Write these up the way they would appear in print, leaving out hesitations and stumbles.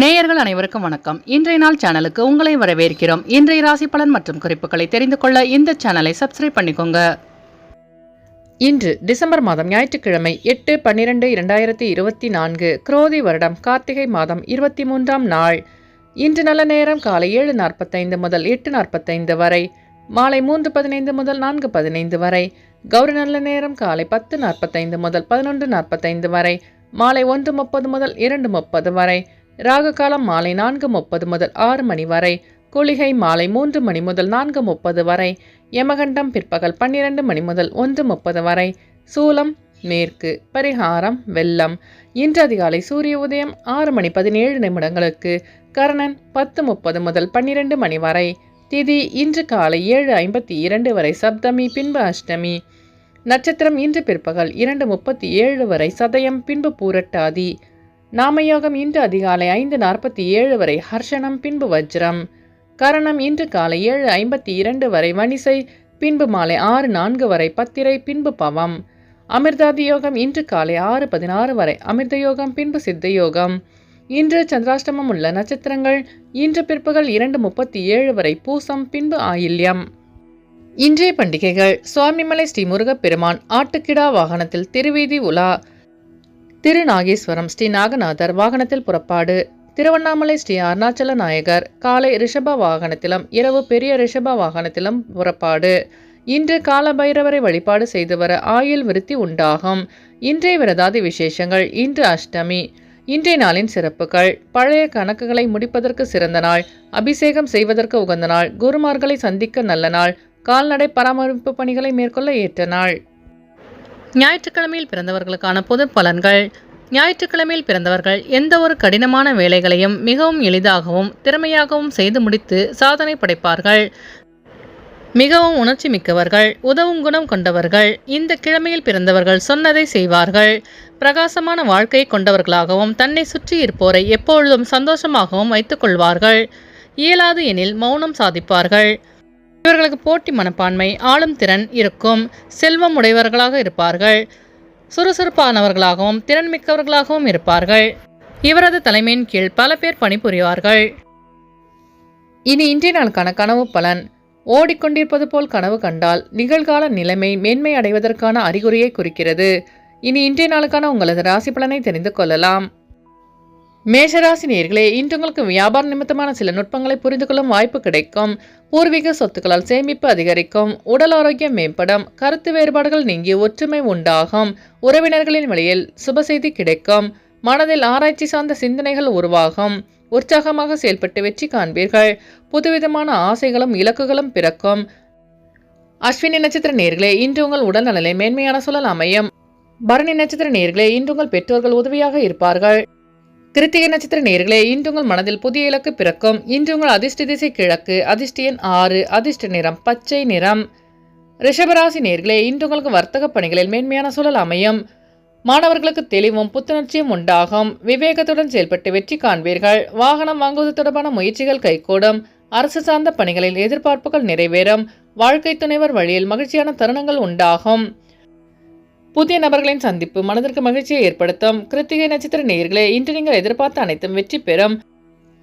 நேயர்கள் அனைவருக்கும் வணக்கம். இன்றைய நாள் சேனலுக்கு உங்களை வரவேற்கிறோம். இன்றைய ராசி பலன் மற்றும் குறிப்புகளை தெரிந்து கொள்ள இந்த சேனலை சப்ஸ்கிரைப் பண்ணிக்கோங்க. இன்று டிசம்பர் மாதம் ஞாயிற்றுக்கிழமை 8/12/2024 குரோதி வருடம் கார்த்திகை மாதம் 23ஆம் நாள். இன்று நல்ல நேரம் காலை 7:45 முதல் 8:45 வரை, மாலை 3:15 முதல் 4:15 வரை. கௌரி நல்ல நேரம் காலை 10:45 முதல் 11:45 வரை, மாலை 1:30 முதல் 2:30 வரை. ராகு காலம் மாலை 4:30 முதல் 6 மணி வரை. குளிகை மாலை 3 மணி முதல் 4:30 வரை. யமகண்டம் பிற்பகல் 12 மணி முதல் 1:30 வரை. சூலம் மேற்கு. பரிகாரம் வெள்ளம். இன்று அதிகாலை சூரிய உதயம் 6:17 கரணன் 10:30 முதல் 12 மணி வரை. திதி இன்று காலை 7:52 வரை சப்தமி, பின்பு அஷ்டமி. நட்சத்திரம் இன்று பிற்பகல் 2:37 வரை சதயம், பின்பு பூரட்டாதி. நாமயோகம் இன்று அதிகாலை 5:47 வரை ஹர்ஷனம், பின்பு வஜ்ரம். கரணம் இன்று காலை 7:52 வரை வணிசை, பின்பு மாலை 6:04 வரை பத்திரை, பின்பு பவம். அமிர்தாதி யோகம் இன்று காலை 6:16 வரை அமிர்த யோகம், பின்பு சித்த யோகம். இன்று சந்திராஷ்டமம் உள்ள நட்சத்திரங்கள் இன்று பிற்பகல் 2:37 வரை பூசம், பின்பு ஆயில்யம். இன்றைய பண்டிகைகள்: சுவாமிமலை ஸ்ரீ முருகப்பெருமான் ஆட்டுக்கிடா வாகனத்தில் திருவீதி உலா. திருநாகேஸ்வரம் ஸ்ரீ நாகநாதர் வாகனத்தில் புறப்பாடு. திருவண்ணாமலை ஸ்ரீ அருணாச்சல நாயகர் காலை ரிஷப வாகனத்திலும் இரவு பெரிய ரிஷப வாகனத்திலும் புறப்பாடு. இன்று கால பைரவரை வழிபாடு செய்து வர ஆயுள் விருத்தி உண்டாகும். இன்றைய விரதாதி விசேஷங்கள்: இன்று அஷ்டமி. இன்றைய நாளின் சிறப்புகள்: பழைய கணக்குகளை முடிப்பதற்கு சிறந்த நாள், அபிஷேகம் செய்வதற்கு உகந்த நாள், குருமார்களை சந்திக்க நல்ல நாள், கால்நடை பராமரிப்பு பணிகளை மேற்கொள்ள ஏற்ற நாள். ஞாயிற்றுக்கிழமையில் பிறந்தவர்களுக்கான பொது பலன்கள். ஞாயிற்றுக்கிழமையில் பிறந்தவர்கள் எந்த ஒரு கடினமான வேலைகளையும் மிகவும் எளிதாகவும் திறமையாகவும் செய்து முடித்து சாதனை படைப்பார்கள். மிகவும் உணர்ச்சி மிக்கவர்கள், உதவும் குணம் கொண்டவர்கள். இந்த கிழமையில் பிறந்தவர்கள் சொன்னதை செய்வார்கள். பிரகாசமான வாழ்க்கை கொண்டவர்களாகவும் தன்னை சுற்றி இருப்போரை எப்பொழுதும் சந்தோஷமாகவும் வைத்துக் கொள்வார்கள். இயலாது எனில் மௌனம் சாதிப்பார்கள். இவர்களுக்கு போட்டி மனப்பான்மை, ஆளும் திறன் இருக்கும். செல்வம் உடையவர்களாக இருப்பார்கள். சுறுசுறுப்பானவர்களாகவும் திறன்மிக்கவர்களாகவும் இருப்பார்கள். இவரது தலைமையின் கீழ் பல பேர் பணிபுரிவார்கள். இனி இன்றைய நாளுக்கான கனவு பலன். ஓடிக்கொண்டிருப்பது போல் கனவு கண்டால் நிகழ்கால நிலைமை மேன்மை அடைவதற்கான அறிகுறியை குறிக்கிறது. இனி இன்றைய நாளுக்கான உங்களது ராசி பலனை தெரிந்து கொள்ளலாம். மேஷராசி நேயர்களே, இன்று உங்களுக்கு வியாபார நிமித்தமான சில நுட்பங்களை புரிந்து கொள்ளும் வாய்ப்பு கிடைக்கும். பூர்வீக சொத்துக்களால் சேமிப்பு அதிகரிக்கும். உடல் ஆரோக்கியம் மேம்படும். கருத்து வேறுபாடுகள் நீங்கி ஒற்றுமை உண்டாகும். உறவினர்களின் வழியில் சுப செய்தி கிடைக்கும். மனதில் ஆராய்ச்சி சார்ந்த சிந்தனைகள் உருவாகும். உற்சாகமாக செயல்பட்டு வெற்றி காண்பீர்கள். புதுவிதமான ஆசைகளும் இலக்குகளும் பிறக்கும். அஸ்வினி நட்சத்திர நேயர்களே, இன்று உங்கள் உடல் நலனை மேன்மையான சூழல் அமையும். பரணி நட்சத்திர நேயர்களே, இன்று உங்கள் பெற்றோர்கள் உதவியாக இருப்பார்கள். கிருத்திகை நட்சத்திர நேயர்களே, இன்று உங்கள் மனதில் புதிய இலக்கு பிறக்கும். இன்று உங்கள் அதிர்ஷ்ட திசை கிழக்கு. அதிர்ஷ்ட எண் 6. அதிர்ஷ்ட நிறம் பச்சை நிறம். ரிஷபராசி நேயர்களே, இன்று உங்களுக்கு வர்த்தக பணிகளில் மேன்மையான சூழல் அமையும். மாணவர்களுக்கு தெளிவும் புத்துணர்ச்சியும் உண்டாகும். விவேகத்துடன் செயல்பட்டு வெற்றி காண்பீர்கள். வாகனம் வாங்குவது தொடர்பான முயற்சிகள் கைகூடும். அரசு சார்ந்த பணிகளில் எதிர்பார்ப்புகள் நிறைவேறும். வாழ்க்கை துணைவர் வழியில் மகிழ்ச்சியான தருணங்கள் உண்டாகும். புதிய நபர்களின் சந்திப்பு மனதிற்கு மகிழ்ச்சியை ஏற்படுத்தும். கிருத்திகை நட்சத்திர நேயர்களே, இன்று நீங்கள் எதிர்பார்த்த அனைத்தும் வெற்றி பெறும்.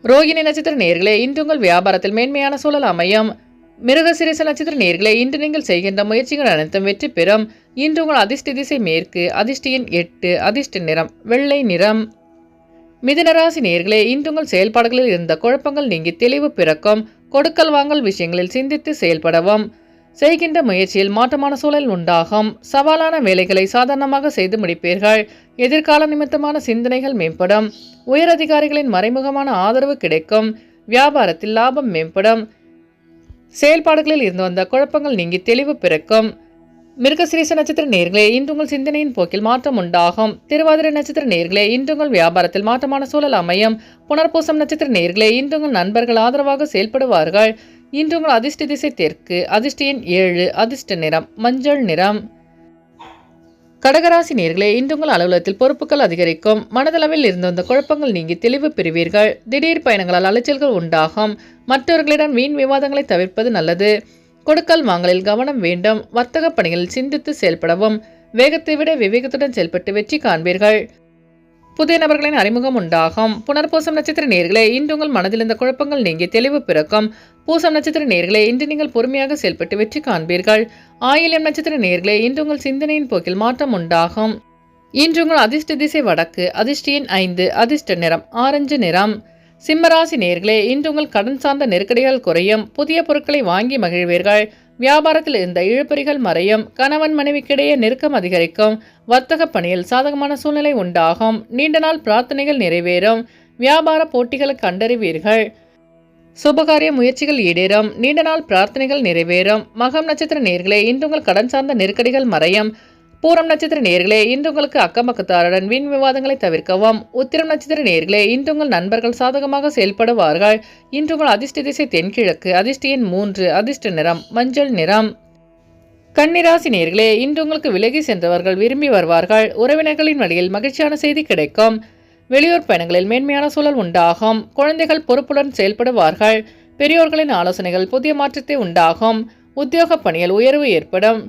ரோகிணி நட்சத்திர நேயர்களே, இன்று உங்கள் வியாபாரத்தில் மேன்மையான சூழல் அமையும். மிருகசீரிஷ நட்சத்திர நேயர்களே, இன்று நீங்கள் செய்கின்ற முயற்சிகள் அனைத்தும் வெற்றி பெறும். இன்று உங்கள் அதிர்ஷ்ட திசை மேற்கு. அதிர்ஷ்ட எண் 8. அதிர்ஷ்ட நிறம் வெள்ளை நிறம். மிதுனராசி நேயர்களே, இன்று உங்கள் செயல்பாடுகளில் இருந்த குழப்பங்கள் நீங்கி தெளிவு பிறக்கும். கொடுக்கல் வாங்கல் விஷயங்களில் சிந்தித்து செயல்படவும். செய்கின்ற முயற்சியில் மாற்றமான சூழல் உண்டாகும். சவாலான வேலைகளை சாதாரணமாக செய்து முடிப்பீர்கள். எதிர்கால நிமித்தமான சிந்தனைகள் மேம்படும். உயரதிகாரிகளின் மறைமுகமான ஆதரவு கிடைக்கும். வியாபாரத்தில் லாபம் மேம்படும். செயல்பாடுகளில் இருந்து வந்த குழப்பங்கள் நீங்கி தெளிவு பிறக்கும். மிருகசீரிஷ நட்சத்திர நேயர்களே, இன்று உங்கள் சிந்தனையின் போக்கில் மாற்றம் உண்டாகும். திருவாதிரை நட்சத்திர நேயர்களே, இன்று உங்கள் வியாபாரத்தில் மாற்றமான சூழல் அமையும். புனர்பூசம் நட்சத்திர நேயர்களே, இன்று உங்கள் நண்பர்கள் ஆதரவாக செயல்படுவார்கள். இன்று உங்கள் அதிர்ஷ்ட திசை தெற்கு. அதிர்ஷ்ட எண் 7. அதிர்ஷ்ட நிறம் மஞ்சள் நிறம். கடகராசி நேயர்களே, இன்று உங்கள் அலுவலகத்தில் பொறுப்புகள் அதிகரிக்கும். மனதளவில் இருந்து வந்த குழப்பங்கள் நீங்கி தெளிவு பெறுவீர்கள். திடீர் பயணங்களால் அலைச்சல்கள் உண்டாகும். மற்றவர்களிடம் வீண் விவாதங்களை தவிர்ப்பது நல்லது. கொடுக்கல் வாங்கலில் கவனம் வேண்டும். வர்த்தக பணிகளில் சிந்தித்து செயல்படவும். வேகத்தை விட விவேகத்துடன் செயல்பட்டு வெற்றி காண்பீர்கள். புதிய நபர்களின் அறிமுகம் உண்டாகும். புனர்பூசம் நட்சத்திர நேயர்களே, இன்று உங்கள் மனதில் இந்த குழப்பங்கள் நீங்கி தெளிவு பிறக்கும். பூசம் நட்சத்திர நேயர்களே, இன்று நீங்கள் பொறுமையாக செயல்பட்டு வெற்றி காண்பீர்கள். ஆயில்யம் நட்சத்திர நேயர்களே, இன்று உங்கள் சிந்தனையின் போக்கில் மாற்றம் உண்டாகும். இன்று உங்கள் அதிர்ஷ்ட திசை வடக்கு. அதிர்ஷ்ட எண் 5. அதிர்ஷ்ட நிறம் ஆரஞ்சு நிறம். சிம்மராசி நேயர்களே, இன்று உங்கள் கடன் சார்ந்த நெருக்கடிகள் குறையும். புதிய பொருட்களை வாங்கி மகிழ்வீர்கள். வியாபாரத்தில் இருந்த இழுபறிகள் மறையும். கணவன் மனைவிக்கிடையே நெருக்கம் அதிகரிக்கும். வர்த்தக பணியில் சாதகமான சூழ்நிலை உண்டாகும். நீண்ட நாள் பிரார்த்தனைகள் நிறைவேறும். வியாபார போட்டிகளை கண்டறிவீர்கள். சுபகாரிய முயற்சிகள் ஈடேறும். நீண்ட நாள் பிரார்த்தனைகள் நிறைவேறும். மகம் நட்சத்திர நேயர்களே, இன்று உங்கள் கடன் சார்ந்த நெருக்கடிகள் மறையும். பூரம் நட்சத்திர நேயர்களே, இன்று உங்களுக்கு அக்கம்பக்கத்தாருடன் வீண் விவாதங்களை தவிர்க்கவும். உத்திரம் நட்சத்திர நேயர்களே, இன்று உங்கள் நண்பர்கள் சாதகமாக செயல்படுவார்கள். இன்று உங்கள் அதிர்ஷ்ட திசை தென்கிழக்கு. அதிர்ஷ்ட எண் 3. அதிர்ஷ்ட நிறம் மஞ்சள் நிறம். கன்னிராசி நேயர்களே, இன்று உங்களுக்கு விலகி சென்றவர்கள் விரும்பி வருவார்கள். உறவினர்களின் வழியில் மகிழ்ச்சியான செய்தி கிடைக்கும். வெளியூர் பயணங்களில் மேன்மையான சூழல் உண்டாகும். குழந்தைகள் பொறுப்புடன் செயல்படுவார்கள். பெரியோர்களின் ஆலோசனைகள் புதிய மாற்றத்தை உண்டாகும். உத்தியோக பணியில் உயர்வு ஏற்படும்.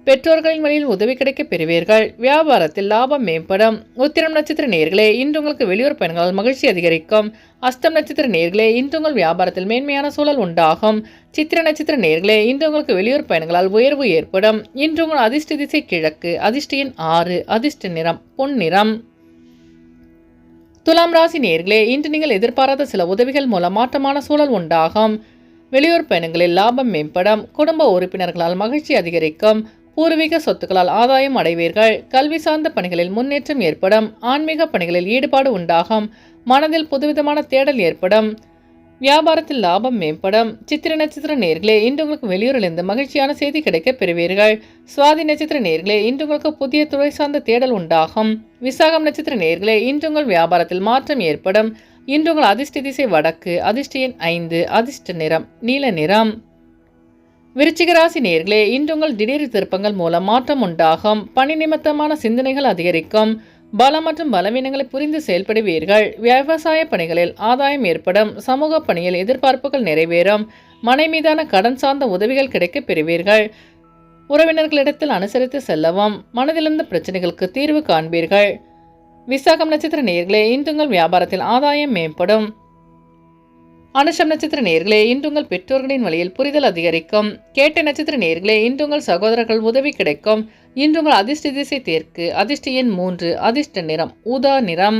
பெற்றோர்களின் வழியில் உதவி கிடைக்க பெறுவீர்கள். வியாபாரத்தில் லாபம் மேம்படும். உத்திரம் நட்சத்திர நேயர்களே, இன்று உங்களுக்கு வெளியூர் பயணங்களால் மகிழ்ச்சி அதிகரிக்கும். அஸ்தம் நட்சத்திர நேயர்களே, இன்று உங்கள் வியாபாரத்தில் மேன்மையான சூழல் உண்டாகும். சித்திர நட்சத்திர நேயர்களே, இன்று உங்களுக்கு வெளியூர் பயணங்களால் உயர்வு ஏற்படும். இன்று உங்கள் அதிர்ஷ்ட திசை கிழக்கு. அதிர்ஷ்ட எண் 6. அதிர்ஷ்ட நிறம் பொன்னிறம். துலாம் ராசி நேயர்களே, இன்று நீங்கள் எதிர்பாராத சில உதவிகள் மூலம் மாற்றமான சூழல் உண்டாகும். வெளியூர் பயணங்களில் லாபம் மேம்படும். குடும்ப உறுப்பினர்களால் மகிழ்ச்சி அதிகரிக்கும். பூர்வீக சொத்துக்களால் ஆதாயம் அடைவீர்கள். கல்வி சார்ந்த பணிகளில் முன்னேற்றம் ஏற்படும். ஆன்மீக பணிகளில் ஈடுபாடு உண்டாகும். மனதில் புதுவிதமான தேடல் ஏற்படும். வியாபாரத்தில் லாபம் மேம்படும். சித்திர நட்சத்திர நேயர்களே, இன்று உங்களுக்கு வெளியூரிலிருந்து மகிழ்ச்சியான செய்தி கிடைக்க பெறுவீர்கள். சுவாதி நட்சத்திர நேயர்களே, இன்று உங்களுக்கு புதிய துறை சார்ந்த தேடல் உண்டாகும். விசாகம் நட்சத்திர நேயர்களே, இன்று உங்கள் வியாபாரத்தில் மாற்றம் ஏற்படும். இன்று உங்கள் அதிர்ஷ்ட திசை வடக்கு. அதிர்ஷ்ட எண் 5. அதிர்ஷ்ட நிறம் நீல நிறம். விருச்சிக ராசி நேயர்களே, இன்று உங்கள் திடீர் திருப்பங்கள் மூலம் மாற்றம் உண்டாகும். பணி நிமித்தமான சிந்தனைகள் அதிகரிக்கும். பலம் மற்றும் பலவீனங்களை புரிந்து செயல்படுவீர்கள். விவசாய பணிகளில் ஆதாயம் ஏற்படும். சமூக பணியில் எதிர்பார்ப்புகள் நிறைவேறும். மனை மீதான கடன் சார்ந்த உதவிகள் கிடைக்க பெறுவீர்கள். உறவினர்களிடத்தில் அனுசரித்து செல்லவும். மனதிலிருந்த பிரச்சனைகளுக்கு தீர்வு காண்பீர்கள். விசாகம் நட்சத்திர நேயர்களே, இன்று உங்கள் வியாபாரத்தில் ஆதாயம் மேம்படும். அனுஷம் நட்சத்திர நேயர்களே, இன்று உங்கள் பெற்றோர்களின் வழியில் புரிதல் அதிகரிக்கும். கேட்ட நட்சத்திர நேயர்களே, இன்று உங்கள் சகோதரர்கள் உதவி கிடைக்கும். இன்று உங்கள் அதிர்ஷ்ட திசை தெற்கு. அதிர்ஷ்ட எண் 3. அதிர்ஷ்ட நிறம் ஊதா நிறம்.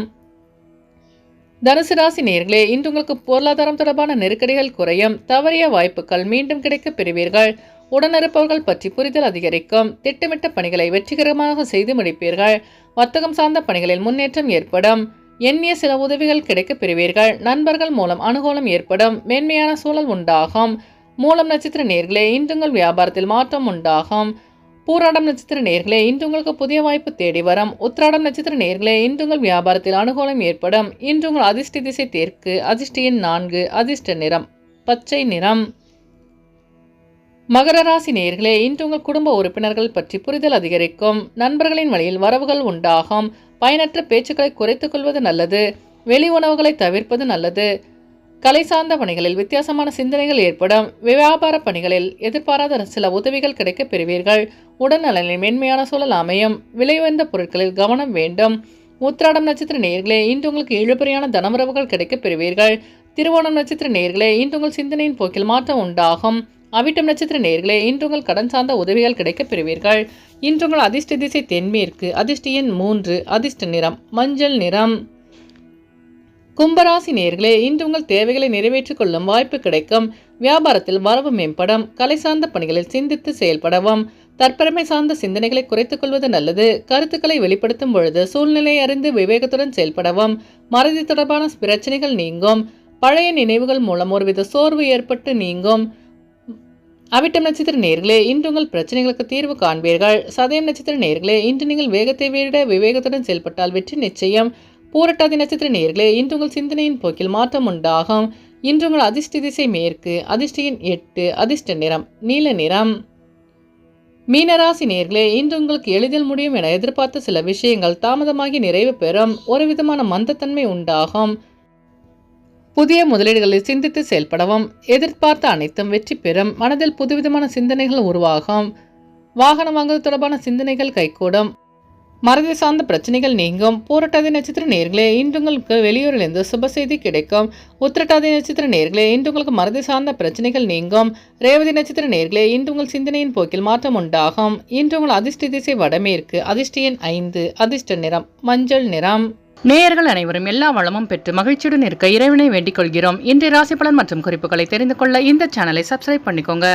தனுசு ராசி நேயர்களே, இன்று உங்களுக்கு பொருளாதாரம் தொடர்பான நெருக்கடிகள் குறையும். தவறிய வாய்ப்புகள் மீண்டும் கிடைக்க பெறுவீர்கள். உடனிருப்பவர்கள் பற்றி புரிதல் அதிகரிக்கும். திட்டமிட்ட பணிகளை வெற்றிகரமாக செய்து முடிப்பீர்கள். வர்த்தகம் சார்ந்த பணிகளில் முன்னேற்றம் ஏற்படும். எண்ணிய சில உதவிகள் கிடைக்க பெறுவீர்கள். நண்பர்கள் மூலம் அனுகூலம் ஏற்படும். மேன்மையான சூழல் உண்டாகும். மூலம் நட்சத்திர நேயர்களே, இன்று உங்கள் வியாபாரத்தில் மாற்றம் உண்டாகும். பூராடம் நட்சத்திர நேயர்களே, இன்று உங்களுக்கு புதிய வாய்ப்பு தேடி வரும். உத்திராடம் நட்சத்திர நேயர்களே, இன்று உங்கள் வியாபாரத்தில் அனுகூலம் ஏற்படும். இன்று உங்கள் அதிர்ஷ்ட திசை தெற்கு. அதிர்ஷ்ட எண் 4. அதிர்ஷ்ட நிறம் பச்சை நிறம். மகர ராசி நேயர்களே, இன்று உங்கள் குடும்ப உறுப்பினர்கள் பற்றி புரிதல் அதிகரிக்கும். நண்பர்களின் வழியில் வரவுகள் உண்டாகும். பயனற்ற பேச்சுக்களை குறைத்துக் கொள்வது நல்லது. வெளி உணவுகளை தவிர்ப்பது நல்லது. கலை சார்ந்த பணிகளில் வித்தியாசமான சிந்தனைகள் ஏற்படும். வியாபார பணிகளில் எதிர்பாராத சில உதவிகள் கிடைக்க பெறுவீர்கள். உடல்நலனில் மென்மையான சூழல் அமையும். விலை உயர்ந்த பொருட்களில் கவனம் வேண்டும். உத்திராடம் நட்சத்திர நேயர்களே, இன்று உங்களுக்கு இழுபறியான தனவரவுகள் கிடைக்க பெறுவீர்கள். திருவோணம் நட்சத்திர நேயர்களே, இன்று உங்கள் சிந்தனையின் போக்கில் மாற்றம் உண்டாகும். அவிட்டம் நட்சத்திர நேயர்களே, இன்று உங்கள் கடன் சார்ந்த உதவிகள் கிடைக்க பெறுவீர்கள். இன்று உங்கள் அதிர்ஷ்ட திசை தென்மேற்கு. அதிர்ஷ்ட எண் 3. அதிர்ஷ்ட நிறம் மஞ்சள் நிறம். கும்பராசி நேயர்களே, இன்று உங்கள் தேவைகளை நிறைவேற்றிக் கொள்ளும் வாய்ப்பு கிடைக்கும். வியாபாரத்தில் வரவு மேம்படும். கலை சார்ந்த பணிகளில் சிந்தித்து செயல்படவும். தற்பெருமை சார்ந்த சிந்தனைகளை குறைத்துக் கொள்வது நல்லது. கருத்துக்களை வெளிப்படுத்தும் பொழுது சூழ்நிலை அறிந்து விவேகத்துடன் செயல்படவும். மறதி தொடர்பான பிரச்சனைகள் நீங்கும். பழைய நினைவுகள் மூலம் ஒருவித சோர்வு ஏற்பட்டு நீங்கும். அவிட்டம் நட்சத்திர நேயர்களே, இன்று உங்கள் பிரச்சனைகளுக்கு தீர்வு காண்பீர்கள். சதயம் நட்சத்திர நேயர்களே, இன்று நீங்கள் வேகத்தை விட விவேகத்துடன் செயல்பட்டால் வெற்றி நிச்சயம். பூரட்டாதி நட்சத்திர நேயர்களே, இன்று உங்கள் சிந்தனையின் போக்கில் மாற்றம் உண்டாகும். இன்று உங்கள் அதிர்ஷ்ட திசை மேற்கு. அதிர்ஷ்ட எண் 8. அதிர்ஷ்ட நிறம் நீல நிறம். மீனராசி நேயர்களே, இன்று உங்களுக்கு எளிதில் முடியும் என எதிர்பார்த்த சில விஷயங்கள் தாமதமாகி நிறைவு பெறும். ஒரு விதமான மந்தத்தன்மை உண்டாகும். புதிய முதலீடுகளில் சிந்தித்து செயல்படவும். எதிர்பார்த்த அனைத்தும் வெற்றி பெறும். மனதில் புதுவிதமான சிந்தனைகள் உருவாகும். வாகனம் வாங்குவது தொடர்பான சிந்தனைகள் கைகூடும். மறதி சார்ந்த பிரச்சனைகள் நீங்கும். பூரட்டாதி நட்சத்திர நேர்களே, இன்று உங்களுக்கு வெளியூரிலிருந்து சுப செய்தி கிடைக்கும். உத்திரட்டாதி நட்சத்திர நேர்களே, இன்று உங்களுக்கு மறதி சார்ந்த பிரச்சனைகள் நீங்கும். ரேவதி நட்சத்திர நேர்களே, இன்று உங்கள் சிந்தனையின் போக்கில் மாற்றம் உண்டாகும். இன்று உங்கள் அதிர்ஷ்ட திசை வடமேற்கு. அதிர்ஷ்ட எண் 5. அதிர்ஷ்ட நிறம் மஞ்சள் நிறம். நேயர்கள் அனைவரும் எல்லா வளமும் பெற்று மகிழ்ச்சியுடன் இருக்க இறைவனை வேண்டிக் கொள்கிறோம். இன்றைய ராசி பலன் மற்றும் குறிப்புகளை தெரிந்து கொள்ள இந்த சேனலை சப்ஸ்கிரைப் பண்ணிக்கோங்க.